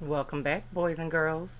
Welcome back, boys and girls.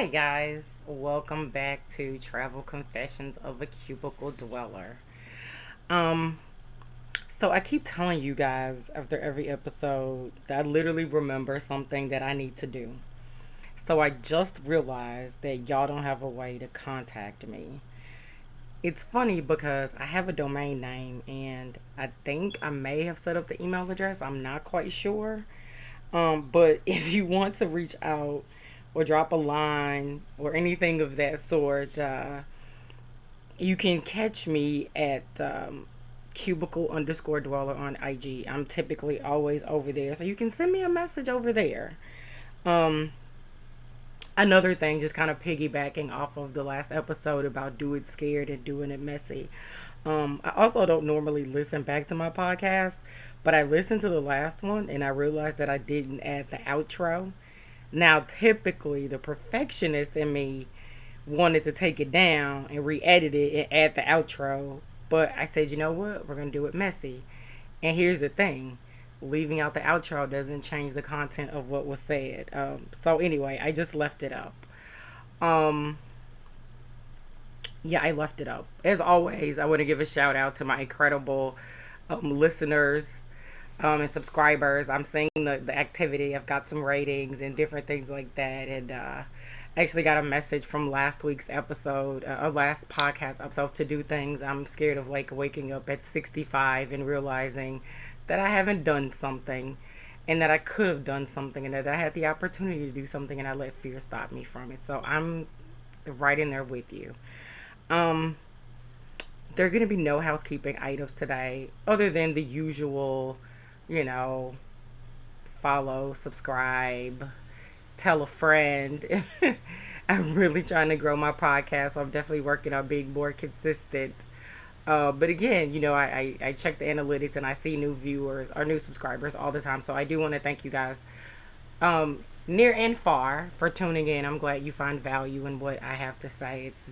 Hi, guys. Welcome back to Travel Confessions of a Cubicle Dweller. Um, so I keep telling you guys after every episode that I literally remember something that I need to do. So I just realized that y'all don't have a way to contact me. It's funny because I have a domain name and I think I may have set up the email address. I'm not quite sure. But if you want to reach out or drop a line or anything of that sort, you can catch me at cubicle underscore dweller on IG. I'm typically always over there. So you can send me a message over there. Um, Another thing, just kind of piggybacking off of the last episode about do it scared and doing it messy. I also don't normally listen back to my podcast, but I listened to the last one and I realized that I didn't add the outro. Now, typically, the perfectionist in me wanted to take it down and re-edit it and add the outro, but I said, you know what? We're gonna do it messy. And here's the thing: leaving out the outro doesn't change the content of what was said. So anyway, I just left it up. Um, yeah, I left it up. As always, I want to give a shout out to my incredible listeners and subscribers. I'm seeing the activity. I've got some ratings and different things like that. And actually got a message from last week's episode, last podcast episode, to do things. I'm scared of like waking up at 65 and realizing that I haven't done something and that I could have done something and that I had the opportunity to do something and I let fear stop me from it. So I'm right in there with you. Um, there are going to be no housekeeping items today other than the usual, you know, follow, subscribe, tell a friend. I'm really trying to grow my podcast, so I'm definitely working on being more consistent. But again, I check the analytics and I see new viewers or new subscribers all the time. So I do want to thank you guys, near and far, for tuning in. I'm glad you find value in what I have to say. It's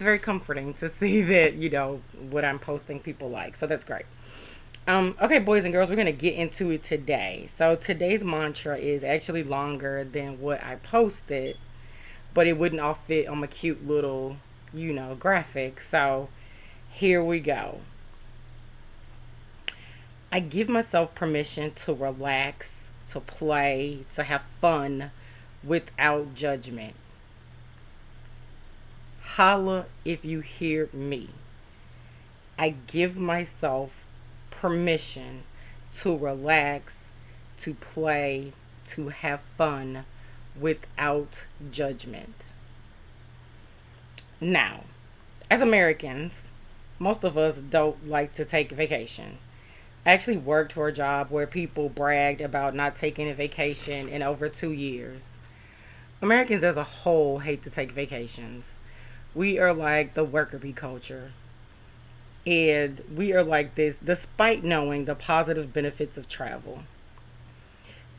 very comforting to see that what I'm posting people like. So that's great. Okay, boys and girls, we're gonna get into it today. So today's mantra is actually longer than what I posted, but it wouldn't all fit on my cute little, graphic. So here we go. I give myself permission to relax, to play, to have fun without judgment. Holla if you hear me. I give myself permission to relax, to play, to have fun without judgment. Now, as Americans, most of us don't like to take vacation. I actually worked for a job where people bragged about not taking a vacation in over 2 years. Americans as a whole hate to take vacations. We are like the worker bee culture. And we are like this despite knowing the positive benefits of travel.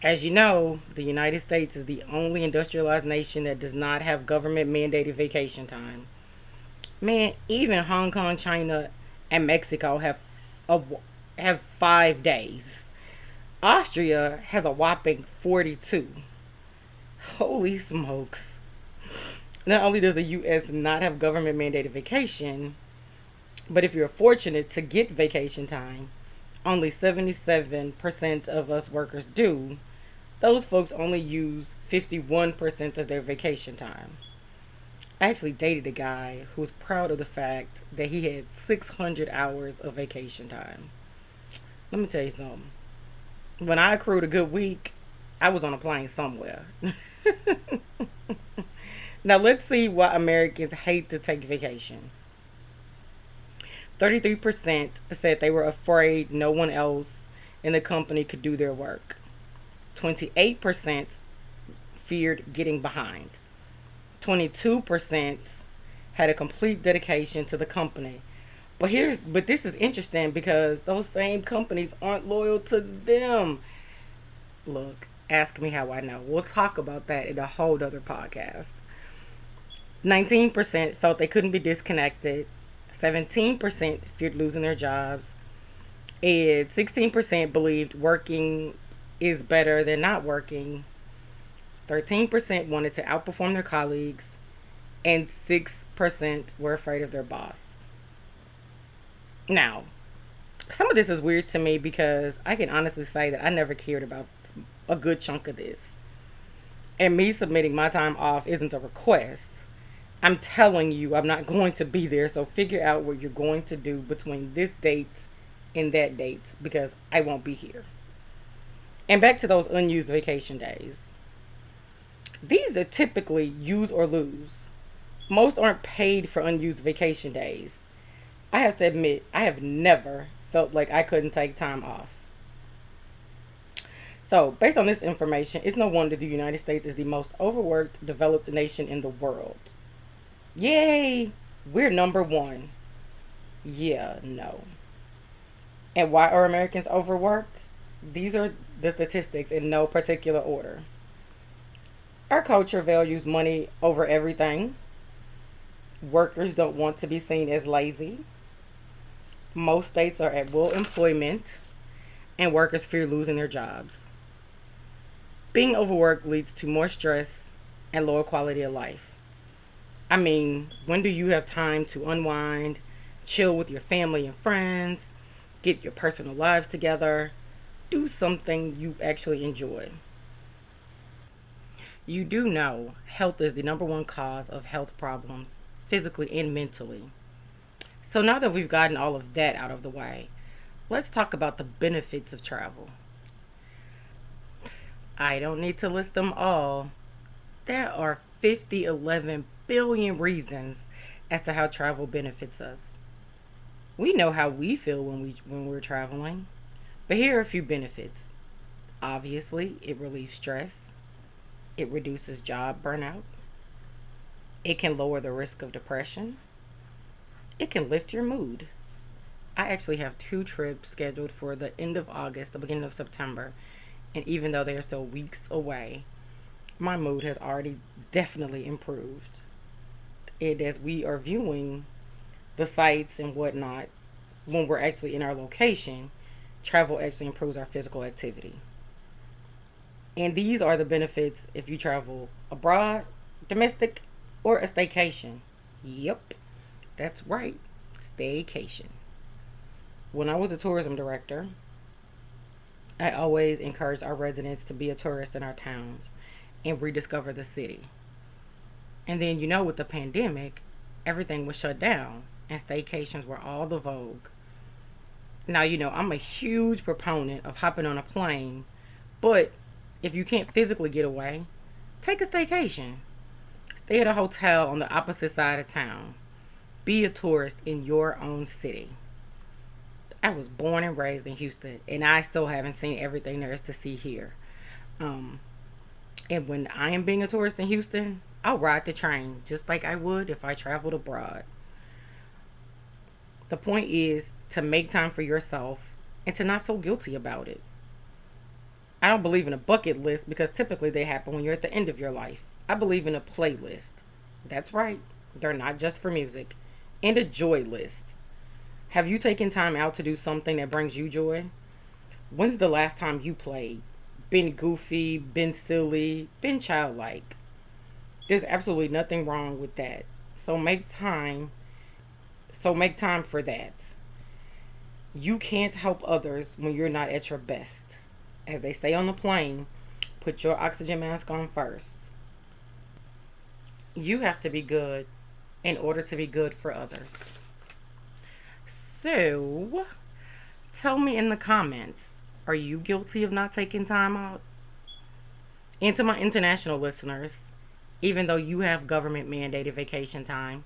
As you know, the United States is the only industrialized nation that does not have government mandated vacation time. Man, even Hong Kong, China, and Mexico a, have 5 days. Austria has a whopping 42. Holy smokes. Not only does the US not have government mandated vacation, but if you're fortunate to get vacation time, only 77% of us workers do. Those folks only use 51% of their vacation time. I actually dated a guy who was proud of the fact that he had 600 hours of vacation time. Let me tell you something. When I accrued a good week, I was on a plane somewhere. Now let's see why Americans hate to take vacation. 33% said they were afraid no one else in the company could do their work. 28% feared getting behind. 22% had a complete dedication to the company. But this is interesting because those same companies aren't loyal to them. Look, ask me how I know. We'll talk about that in a whole other podcast. 19% felt they couldn't be disconnected. 17% feared losing their jobs. And 16% believed working is better than not working. 13% wanted to outperform their colleagues. And 6% were afraid of their boss. Now, some of this is weird to me because I can honestly say that I never cared about a good chunk of this. And me submitting my time off isn't a request. I'm telling you, I'm not going to be there, so figure out what you're going to do between this date and that date because I won't be here. And back to those unused vacation days. These are typically use or lose. Most aren't paid for unused vacation days. I have to admit, I have never felt like I couldn't take time off. So, based on this information, it's no wonder the United States is the most overworked, developed nation in the world. Yay! We're number one. Yeah, no. And why are Americans overworked? These are the statistics in no particular order. Our culture values money over everything. Workers don't want to be seen as lazy. Most states are at will employment, and workers fear losing their jobs. Being overworked leads to more stress and lower quality of life. I mean, when do you have time to unwind, chill with your family and friends, get your personal lives together, do something you actually enjoy? You do know health is the number one cause of health problems, physically and mentally. So now that we've gotten all of that out of the way, let's talk about the benefits of travel. I don't need to list them all. There are 11 billion reasons as to how travel benefits us. We know how we feel when we're traveling, but here are a few benefits. Obviously, it relieves stress. It reduces job burnout. It can lower the risk of depression. It can lift your mood. I actually have 2 trips scheduled for the end of August, the beginning of September, and even though they are still weeks away, my mood has already definitely improved. And as we are viewing the sights and whatnot, when we're actually in our location, travel actually improves our physical activity. And these are the benefits if you travel abroad, domestic, or a staycation. Yep, that's right, staycation. When I was a tourism director, I always encouraged our residents to be a tourist in our towns and rediscover the city. And then, with the pandemic, everything was shut down and staycations were all the vogue. Now, I'm a huge proponent of hopping on a plane, but if you can't physically get away, take a staycation. Stay at a hotel on the opposite side of town. Be a tourist in your own city. I was born and raised in Houston, and I still haven't seen everything there is to see here. Um, and when I am being a tourist in Houston, I'll ride the train just like I would if I traveled abroad. The point is to make time for yourself and to not feel guilty about it. I don't believe in a bucket list because typically they happen when you're at the end of your life. I believe in a playlist. That's right, they're not just for music. And a joy list. Have you taken time out to do something that brings you joy? When's the last time you played? Been goofy, been silly, been childlike. There's absolutely nothing wrong with that. So make time. So make time for that. You can't help others when you're not at your best. As they say on the plane, put your oxygen mask on first. You have to be good in order to be good for others. So, tell me in the comments, are you guilty of not taking time out? And to my international listeners, even though you have government mandated vacation time,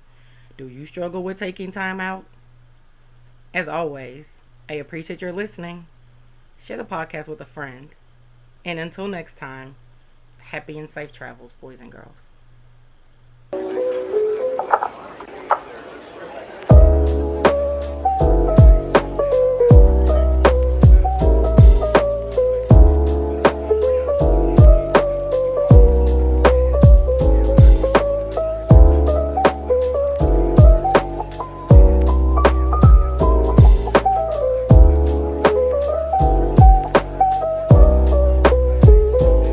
do you struggle with taking time out? As always, I appreciate your listening. Share the podcast with a friend. And until next time, Happy and safe travels, boys and girls.